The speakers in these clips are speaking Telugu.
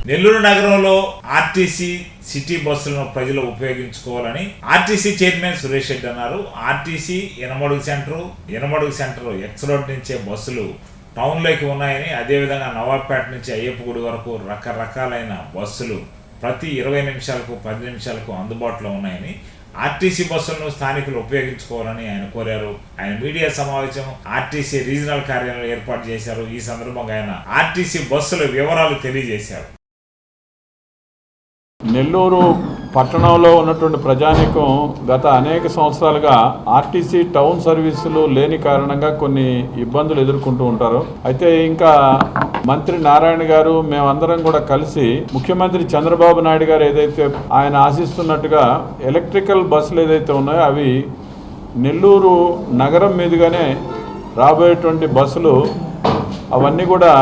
నెల్లూరు నగరంలో ఆర్టీసీ సిటీ బస్సులను ప్రజలు ఉపయోగించుకోవాలని ఆర్టీసీ చైర్మన్ సురేష్ రెడ్డి అన్నారు. RTC Enamadugu centre X road నుంచే బస్సులు టౌన్లోకి ఉన్నాయని, అదేవిధంగా నవాబ్పేట నుంచి అయ్యప్పగుడి వరకు రకరకాలైన బస్సులు ప్రతి 20 నిమిషాలకు 10 నిమిషాలకు అందుబాటులో ఉన్నాయని, ఆర్టీసీ బస్సులను స్థానికులు ఉపయోగించుకోవాలని ఆయన కోరారు. ఆయన మీడియా సమావేశం ఆర్టీసీ రీజనల్ కార్యాలయం ఏర్పాటు చేశారు. ఈ సందర్భంగా ఆయన ఆర్టీసీ బస్సుల వివరాలు తెలియజేశారు. నెల్లూరు పట్టణంలో ఉన్నటువంటి ప్రజానీకం గత అనేక సంవత్సరాలుగా ఆర్టీసీ టౌన్ సర్వీసులు లేని కారణంగా కొన్ని ఇబ్బందులు ఎదుర్కొంటూ ఉంటారు. అయితే ఇంకా మంత్రి నారాయణ గారు మేమందరం కూడా కలిసి ముఖ్యమంత్రి చంద్రబాబు నాయుడు గారు ఏదైతే ఆయన ఆశిస్తున్నట్టుగా ఎలక్ట్రికల్ బస్సులు ఏదైతే ఉన్నాయో అవి నెల్లూరు నగరం మీదుగానే రాబోయేటువంటి బస్సులు అవన్నీ కూడా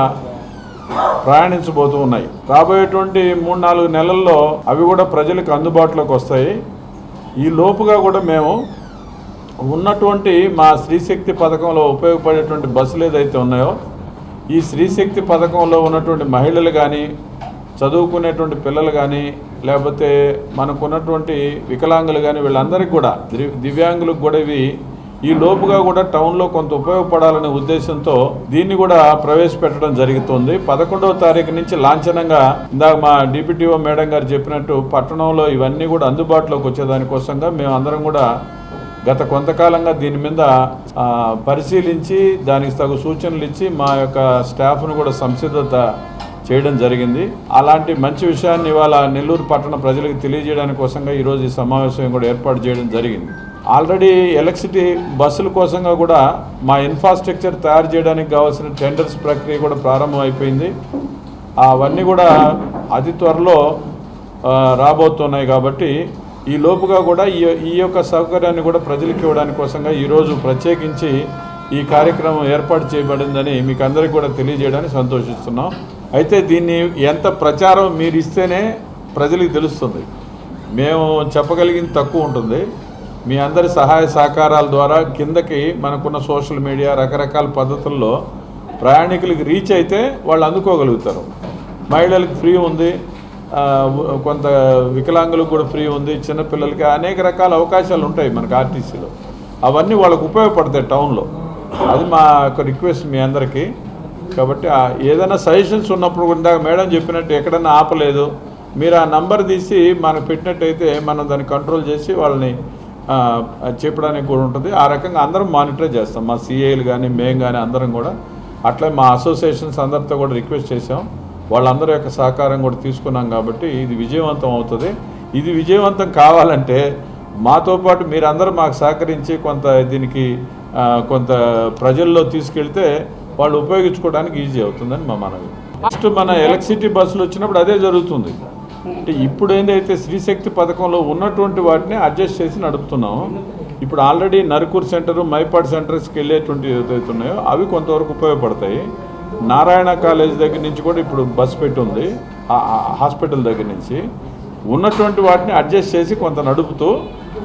ప్రయాణించబోతూ ఉన్నాయి. రాబోయేటువంటి 3-4 నెలల్లో అవి కూడా ప్రజలకు అందుబాటులోకి వస్తాయి. ఈ లోపుగా కూడా మేము ఉన్నటువంటి మా స్త్రీశక్తి పథకంలో ఉపయోగపడేటువంటి బస్సులు ఏదైతే ఉన్నాయో ఈ స్త్రీశక్తి పథకంలో ఉన్నటువంటి మహిళలు కానీ, చదువుకునేటువంటి పిల్లలు కానీ, లేకపోతే మనకున్నటువంటి వికలాంగులు కానీ వీళ్ళందరికీ కూడా దివ్యాంగులకు కూడా ఇవి ఈ లోపుగా కూడా టౌన్లో కొంత ఉపయోగపడాలనే ఉద్దేశంతో దీన్ని కూడా ప్రవేశపెట్టడం జరుగుతుంది. 11వ తారీఖు నుంచి లాంఛనంగా ఇందాక మా డిప్యూటీఓ మేడం గారు చెప్పినట్టు పట్టణంలో ఇవన్నీ కూడా అందుబాటులోకి వచ్చేదానికోసంగా మేము అందరం కూడా గత కొంతకాలంగా దీని మీద పరిశీలించి దానికి తగు సూచనలు ఇచ్చి మా యొక్క స్టాఫ్ను కూడా సంసిద్ధత చేయడం జరిగింది. అలాంటి మంచి విషయాన్ని ఇవాళ నెల్లూరు పట్టణ ప్రజలకు తెలియజేయడానికి కోసంగా ఈరోజు ఈ సమావేశం కూడా ఏర్పాటు చేయడం జరిగింది. ఆల్రెడీ ఎలక్ట్రిసిటీ బస్సుల కోసంగా కూడా మా ఇన్ఫ్రాస్ట్రక్చర్ తయారు చేయడానికి కావాల్సిన టెండర్స్ ప్రక్రియ కూడా ప్రారంభం అయిపోయింది. అవన్నీ కూడా అతి త్వరలో రాబోతున్నాయి. కాబట్టి ఈ లోపుగా కూడా ఈ యొక్క సౌకర్యాన్ని కూడా ప్రజలకు ఇవ్వడానికి కోసంగా ఈరోజు ప్రత్యేకించి ఈ కార్యక్రమం ఏర్పాటు చేయబడిందని మీకు అందరికీ కూడా తెలియజేయడానికి సంతోషిస్తున్నాం. అయితే దీన్ని ఎంత ప్రచారం మీరు ఇస్తేనే ప్రజలకు తెలుస్తుంది. మేము చెప్పగలిగింది తక్కువ ఉంటుంది. మీ అందరి సహాయ సహకారాల ద్వారా కిందకి మనకున్న సోషల్ మీడియా రకరకాల పద్ధతుల్లో ప్రయాణికులకి రీచ్ అయితే వాళ్ళు అందుకోగలుగుతారు. మహిళలకు ఫ్రీ ఉంది, కొంత వికలాంగులకు కూడా ఫ్రీ ఉంది, చిన్నపిల్లలకి అనేక రకాల అవకాశాలు ఉంటాయి మనకు ఆర్టీసీలో. అవన్నీ వాళ్ళకు ఉపయోగపడతాయి టౌన్లో. అది మా యొక్క రిక్వెస్ట్ మీ అందరికీ. కాబట్టి ఏదైనా సజెషన్స్ ఉన్నప్పుడు కూడా మేడం చెప్పినట్టు ఎక్కడైనా ఆపలేదు మీరు ఆ నంబర్ తీసి మనకు పెట్టినట్టయితే మనం దాన్ని కంట్రోల్ చేసి వాళ్ళని చెప్పడానికి కూడా ఉంటుంది. ఆ రకంగా అందరం మానిటర్ చేస్తాం. మా సిఐలు కానీ మేము కానీ అందరం కూడా అట్లే మా అసోసియేషన్స్ అందరితో కూడా రిక్వెస్ట్ చేసాం. వాళ్ళందరి యొక్క సహకారం కూడా తీసుకున్నాం. కాబట్టి ఇది విజయవంతం అవుతుంది. ఇది విజయవంతం కావాలంటే మాతో పాటు మీరందరూ మాకు సహకరించి కొంత దీనికి కొంత ప్రజల్లో తీసుకెళ్తే వాళ్ళు ఉపయోగించుకోవడానికి ఈజీ అవుతుందని మా మనవి. ఫస్ట్ మన ఎలక్ట్రిసిటీ బస్సులు వచ్చినప్పుడు అదే జరుగుతుంది. అంటే ఇప్పుడు ఏంటైతే స్త్రీశక్తి పథకంలో ఉన్నటువంటి వాటిని అడ్జస్ట్ చేసి నడుపుతున్నాం. ఇప్పుడు ఆల్రెడీ నరుకూరు సెంటరు, మైపాడ్ సెంటర్స్కి వెళ్ళేటువంటి ఏదైతే ఉన్నాయో అవి కొంతవరకు ఉపయోగపడతాయి. నారాయణ కాలేజ్ దగ్గర నుంచి కూడా ఇప్పుడు బస్సు పెట్టి ఉంది. హాస్పిటల్ దగ్గర నుంచి ఉన్నటువంటి వాటిని అడ్జస్ట్ చేసి కొంత నడుపుతూ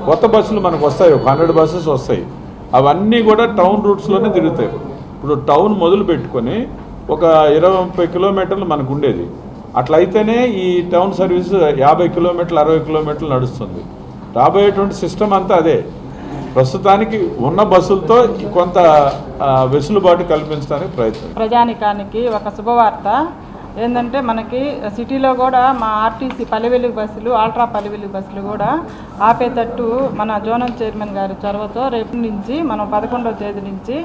కొత్త బస్సులు మనకు వస్తాయి. ఒక 100 బస్సెస్ వస్తాయి. అవన్నీ కూడా టౌన్ రూట్స్లోనే తిరుగుతాయి. ఇప్పుడు టౌన్ మొదలు పెట్టుకొని ఒక 20-30 కిలోమీటర్లు మనకు ఉండేది. అట్లయితేనే ఈ టౌన్ సర్వీస్ 50 కిలోమీటర్లు 60 కిలోమీటర్లు నడుస్తుంది. రాబోయేటువంటి సిస్టమ్ అంతా అదే. ప్రస్తుతానికి ఉన్న బస్సులతో కొంత వెసులుబాటు కల్పించడానికి ప్రయత్నం. ప్రజానికానికి ఒక శుభవార్త ఏంటంటే మనకి సిటీలో కూడా మా ఆర్టీసీ పల్లెవెలుగు బస్సులు, అల్ట్రా పల్లెవెలుగు బస్సులు కూడా ఆపేటట్టు మన జోనల్ చైర్మన్ గారి చొరవతో రేపు నుంచి మనం 11వ తేదీ నుంచి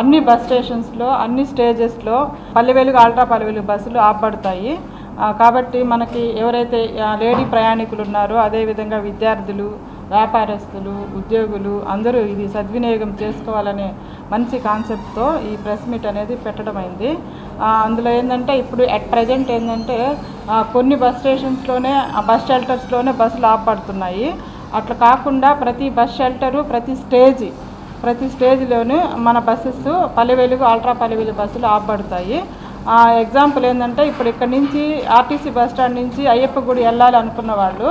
అన్ని బస్ స్టేషన్స్లో అన్ని స్టేజెస్లో పల్లెవెలుగు, అల్ట్రా పల్లెవెలుగు బస్సులు ఆపబడతాయి. కాబట్టి మనకి ఎవరైతే లేడీ ప్రయాణికులు ఉన్నారో అదేవిధంగా విద్యార్థులు, వ్యాపారస్తులు, ఉద్యోగులు అందరూ ఇది సద్వినియోగం చేసుకోవాలనే మంచి కాన్సెప్ట్తో ఈ ప్రెస్ మీట్ అనేది పెట్టడం అయింది. అందులో ఏంటంటే ఇప్పుడు అట్ ప్రజెంట్ ఏంటంటే కొన్ని బస్ స్టేషన్స్లోనే బస్ షెల్టర్స్లోనే బస్సులు ఆపబడుతున్నాయి. అట్లా కాకుండా ప్రతి బస్ షెల్టరు ప్రతి స్టేజ్లోనే మన బస్సెస్ పల్లెవెలుగు, అల్ట్రా పల్లెవెలుగు బస్సులు ఆపబడతాయి. ఎగ్జాంపుల్ ఏంటంటే ఇప్పుడు ఇక్కడ నుంచి ఆర్టీసీ బస్ స్టాండ్ నుంచి అయ్యప్పగుడి వెళ్ళాలి అనుకున్న వాళ్ళు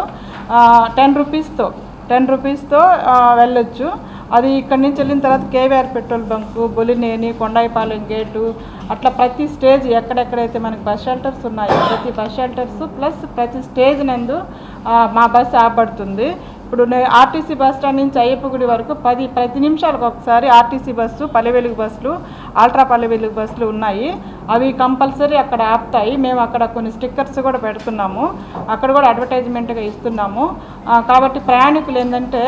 10 రూపీస్తో వెళ్ళొచ్చు. అది ఇక్కడి నుంచి వెళ్ళిన తర్వాత KVR petrol bunk, Bollineni, Kondayipalem gate, అట్లా ప్రతి స్టేజ్ ఎక్కడెక్కడైతే మనకి బస్ షెల్టర్స్ ఉన్నాయో ప్రతి బస్ షెల్టర్స్ ప్లస్ ప్రతి స్టేజ్ నందు మా బస్సు ఆపబడుతుంది. ఇప్పుడు ఆర్టీసీ బస్ స్టాండ్ నుంచి అయ్యప్పగుడి వరకు ప్రతి నిమిషాలకు ఒకసారి ఆర్టీసీ బస్సు, పల్లె వెలుగు బస్సులు, ఆల్ట్రా పల్లె వెలుగు బస్సులు ఉన్నాయి. అవి కంపల్సరీ అక్కడ ఆపుతాయి. మేము అక్కడ కొన్ని స్టిక్కర్స్ కూడా పెడుతున్నాము, అక్కడ కూడా అడ్వర్టైజ్మెంట్గా ఇస్తున్నాము. కాబట్టి ప్రయాణికులు ఏంటంటే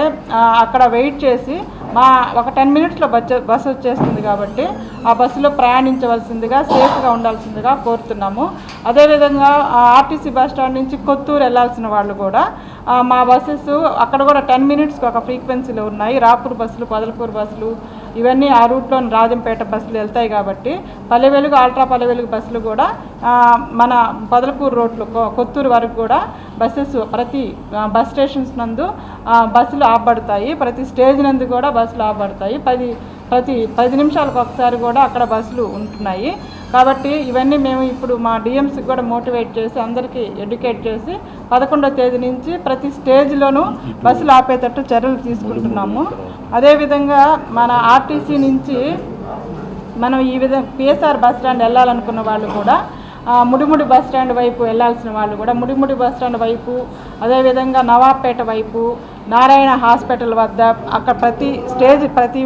అక్కడ వెయిట్ చేసి ఒక 10 మినిట్స్లో బస్సు వచ్చేస్తుంది కాబట్టి ఆ బస్సులో ప్రయాణించవలసిందిగా, సేఫ్గా ఉండాల్సిందిగా కోరుతున్నాము. అదేవిధంగా ఆర్టీసీ బస్ స్టాండ్ నుంచి కొత్తూరు వెళ్ళాల్సిన వాళ్ళు కూడా మా బస్సెస్ అక్కడ కూడా 10 మినిట్స్కి ఒక ఫ్రీక్వెన్సీలో ఉన్నాయి. రాపూర్ బస్సులు, పొదలకూరు బస్సులు ఇవన్నీ ఆ రూట్లోని రాజంపేట బస్సులు వెళ్తాయి కాబట్టి పల్లె వెలుగు, ఆల్ట్రా పల్లె వెలుగు బస్సులు కూడా మన పొదలకూరు రోడ్లు కొత్తూరు వరకు కూడా బస్సెస్ ప్రతి బస్ స్టేషన్స్ నందు బస్సులు ఆపబడతాయి. ప్రతి స్టేజ్ నందు కూడా బస్సులు ఆపబడతాయి. ప్రతి 10 నిమిషాలకు ఒకసారి కూడా అక్కడ బస్సులు ఉంటున్నాయి. కాబట్టి ఇవన్నీ మేము ఇప్పుడు మా డిఎంసీకి కూడా మోటివేట్ చేసి అందరికీ ఎడ్యుకేట్ చేసి 11వ తేదీ నుంచి ప్రతి స్టేజ్లోనూ బస్సులు ఆపేటట్టు చర్యలు తీసుకుంటున్నాము. అదేవిధంగా మన ఆర్టీసీ నుంచి మనం ఈ విధంగా పిఎస్ఆర్ బస్ స్టాండ్ వెళ్ళాలనుకున్న వాళ్ళు కూడా ముడిముడి బస్ స్టాండ్ వైపు వెళ్ళాల్సిన వాళ్ళు కూడా ముడిముడి బస్ స్టాండ్ వైపు, అదేవిధంగా నవాబ్పేట వైపు, నారాయణ హాస్పిటల్ వద్ద అక్కడ ప్రతి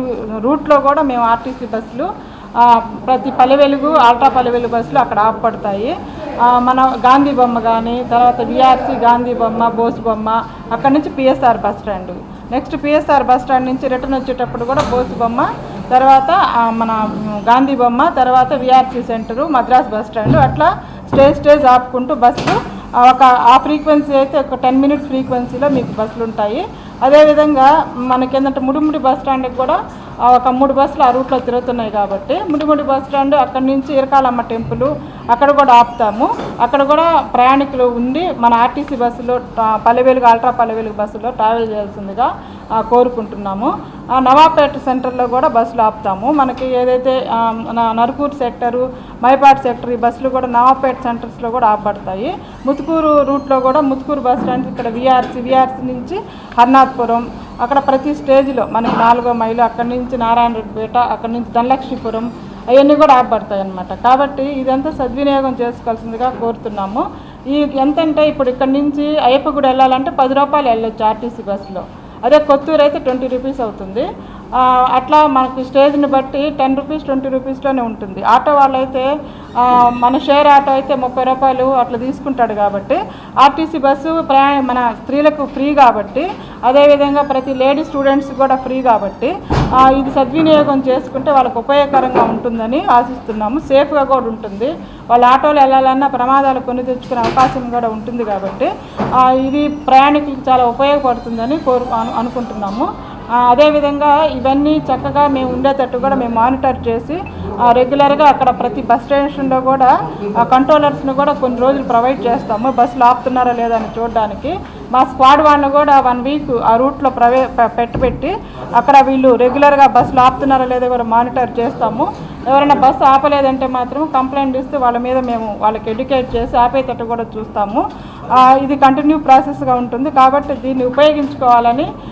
రూట్లో కూడా మేము ఆర్టీసీ బస్సులు ప్రతి పల్లె వెలుగు, ఆల్ట్రా పల్లె వెలుగు బస్సులు అక్కడ ఆపబడతాయి. మన గాంధీ బొమ్మ కానీ, తర్వాత విఆర్సి, గాంధీ బొమ్మ, బోసు బొమ్మ, అక్కడ నుంచి PSR bus stand, next PSR bus stand నుంచి రిటర్న్ వచ్చేటప్పుడు కూడా బోసు బొమ్మ, తర్వాత మన గాంధీ బొమ్మ, తర్వాత VRC centre, Madras bus stand, అట్లా స్టేజ్ ఆపుకుంటూ బస్సు ఆ ఫ్రీక్వెన్సీ అయితే ఒక 10 మినిట్స్ ఫ్రీక్వెన్సీలో మీకు బస్సులు ఉంటాయి. అదేవిధంగా మనకేంటంటే ముడిముడి బస్ స్టాండ్కి కూడా ఒక 3 బస్సులు ఆ రూట్లో తిరుగుతున్నాయి కాబట్టి ముడిముడి బస్ స్టాండ్ అక్కడి నుంచి ఇరకాలమ్మ టెంపుల్ అక్కడ కూడా ఆపుతాము. అక్కడ కూడా ప్రయాణికులు ఉండి మన ఆర్టీసీ బస్సులో పల్లె వెలుగు, ఆల్ట్రా పల్లె వెలుగు బస్సులో ట్రావెల్ చేయాల్సిందిగా కోరుకుంటున్నాము. నవాబ్పేట సెంటర్లో కూడా బస్సులు ఆపుతాము. మనకి ఏదైతే నరుకూరు సెక్టరు, మైపాడ్ సెక్టర్ ఈ బస్సులు కూడా నవాబ్పేట సెంటర్స్లో కూడా ఆపబడతాయి. ముత్తుకూరు రూట్లో కూడా ముత్తుకూరు బస్ స్టాండ్ ఇక్కడ విఆర్సి నుంచి హర్నాథ్పురం, అక్కడ ప్రతి స్టేజ్లో మనకి 4వ మైలు, అక్కడి నుంచి నారాయణరెడ్డిపేట, అక్కడి నుంచి ధనలక్ష్మీపురం అవన్నీ కూడా ఆపబడతాయి అన్నమాట. కాబట్టి ఇదంతా సద్వినియోగం చేసుకోవాల్సిందిగా కోరుతున్నాము. ఎంతంటే ఇప్పుడు ఇక్కడ నుంచి అయ్యప్పగుడి వెళ్ళాలంటే 10 రూపాయలు వెళ్ళొచ్చు ఆర్టీసీ బస్సులో, అదే కొత్తూరు అయితే 20 రూపీస్ అవుతుంది. అట్లా మనకి స్టేజ్ని బట్టి 10 రూపీస్ 20 రూపీస్లోనే ఉంటుంది. ఆటో వాళ్ళైతే మన షేర్ ఆటో అయితే 30 రూపాయలు అట్లా తీసుకుంటాడు కాబట్టి ఆర్టీసీ బస్సు మన స్త్రీలకు ఫ్రీ కాబట్టి, అదేవిధంగా ప్రతి లేడీ స్టూడెంట్స్ కూడా ఫ్రీ కాబట్టి ఇది సద్వినియోగం చేసుకుంటే వాళ్ళకు ఉపయోగకరంగా ఉంటుందని ఆశిస్తున్నాము. సేఫ్గా కూడా ఉంటుంది. వాళ్ళ ఆటోలో వెళ్ళాలన్నా ప్రమాదాలు కొని తెచ్చుకునే అవకాశం కూడా ఉంటుంది కాబట్టి ఇది ప్రయాణికులకు చాలా ఉపయోగపడుతుందని అనుకుంటున్నాము. అదేవిధంగా ఇవన్నీ చక్కగా మేము ఉండేటట్టు కూడా మేము మానిటర్ చేసి రెగ్యులర్గా అక్కడ ప్రతి బస్ స్టేషన్లో కూడా కంట్రోలర్స్ని కూడా కొన్ని రోజులు ప్రొవైడ్ చేస్తాము, బస్సులు ఆపుతున్నారా లేదా అని చూడడానికి. మా స్క్వాడ్ వాళ్ళని కూడా 1 వీక్ ఆ రూట్లో పెట్టి అక్కడ వీళ్ళు రెగ్యులర్గా బస్సులు ఆపుతున్నారా లేదా కూడా మానిటర్ చేస్తాము. ఎవరైనా బస్సు ఆపలేదంటే మాత్రం కంప్లైంట్ ఇస్తే వాళ్ళ మీద మేము వాళ్ళకి ఎడ్యుకేట్ చేసి ఆపేటట్టు కూడా చూస్తాము. ఇది కంటిన్యూ ప్రాసెస్గా ఉంటుంది కాబట్టి దీన్ని ఉపయోగించుకోవాలని